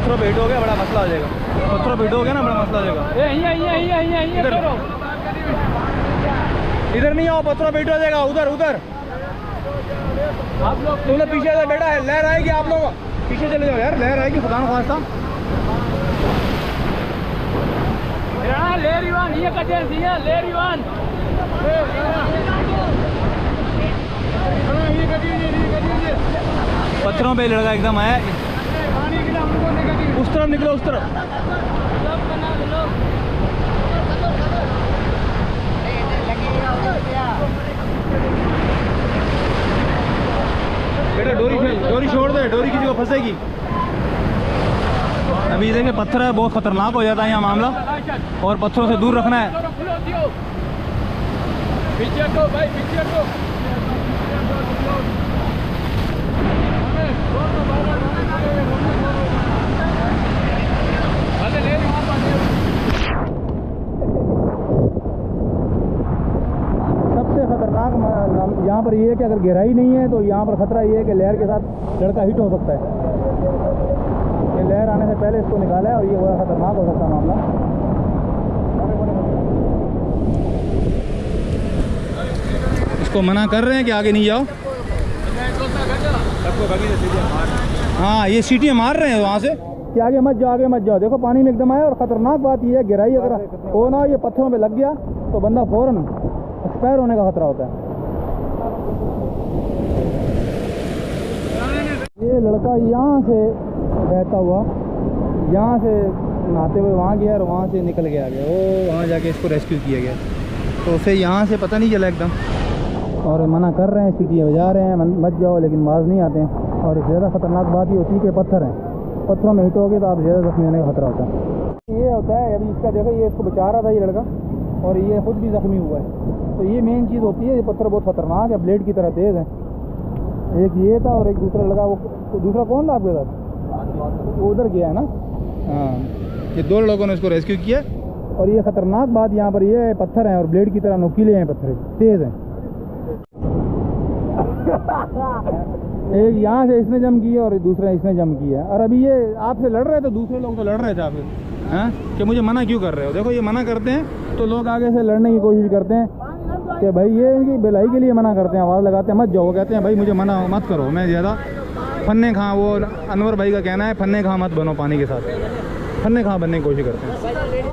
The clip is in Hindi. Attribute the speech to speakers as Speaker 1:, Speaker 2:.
Speaker 1: पत्थरों पे हिट हो गया, बड़ा मसला हो जाएगा। पत्थरों पे हिट हो गया ना, बड़ा मसला हो जाएगा। इधर नहीं आओ, पत्थरों पे हिट हो जाएगा। उधर उधर आप लोग, तुम लोग पीछे से बैठा है, लहर आएगी, आप लोग पीछे चले जाओ यार, लहर आएगी खुदा न खास्ता। पत्थरों पे लड़का एकदम आया। उस तरफ निकलो, उस तरफ। बेटा डोरी छोड़ दे, डोरी किसी को फंसेगी। अभी देखे पत्थर है, बहुत खतरनाक हो जाता है यहाँ मामला, और पत्थरों से दूर रखना है। पीछे को भाई, पीछे को। सबसे खतरनाक यहाँ पर ये है कि अगर गहराई नहीं है तो यहाँ पर खतरा ये है कि लहर के साथ लड़का हिट हो सकता है। ये लहर आने से पहले इसको निकाला है और ये बड़ा खतरनाक हो सकता है मामला। इसको मना कर रहे हैं कि आगे नहीं जाओ। हाँ, ये सीटियाँ मार रहे हैं वहाँ से कि आगे मत जाओ, आगे मत जाओ। देखो पानी में एकदम आया। और ख़तरनाक बात ये है, गहराई अगर हो ना, ये पत्थरों पे लग गया तो बंदा फ़ौरन एक्सपायर होने का खतरा होता है। ये लड़का यहाँ से बहता हुआ, यहाँ से नहाते हुए वहाँ गया और वहाँ से निकल के आ गया। वो वहाँ जाके इसको रेस्क्यू किया गया, तो उसे यहाँ से पता नहीं चला एकदम। और मना कर रहे हैं, सीटियाँ बजा रहे हैं मत जाओ, लेकिन बाज नहीं आते हैं। और ज़्यादा ख़तरनाक बात ये होती है कि पत्थर हैं, पत्थरों में हिट होगे तो आप ज़्यादा जख्मी होने का खतरा होता है। ये होता है, अभी इसका देखो, ये इसको बचा रहा था ये लड़का, और ये खुद भी ज़ख्मी हुआ है। तो ये मेन चीज़ होती है, ये पत्थर बहुत ख़तरनाक है, ब्लेड की तरह तेज़ है। एक ये था और एक दूसरा लड़का, वो दूसरा कौन था आपके साथ? वो उधर गया है ना। हाँ, ये दो लोगों ने इसको रेस्क्यू किया। और ये ख़तरनाक बात यहाँ पर ये है, पत्थर हैं और ब्लेड की तरह नुकीले हैं, पत्थर तेज़ हैं। एक यहाँ से इसने जम की और दूसरा इसने जम किया। और अभी ये आपसे लड़ रहे थे, दूसरे लोग तो लड़ रहे थे आपसे, हैं कि मुझे मना क्यों कर रहे हो। देखो ये मना करते हैं तो लोग आगे से लड़ने की कोशिश करते हैं कि भाई ये इनकी भलाई के लिए मना करते हैं, आवाज़ लगाते हैं मत जाओ। कहते हैं भाई मुझे मना मत करो, मैं ज़्यादा फन्ने खां, वो अनवर भाई का कहना है फन्ने खां मत बनो, पानी के साथ फन्ने खां बनने की कोशिश करते हैं।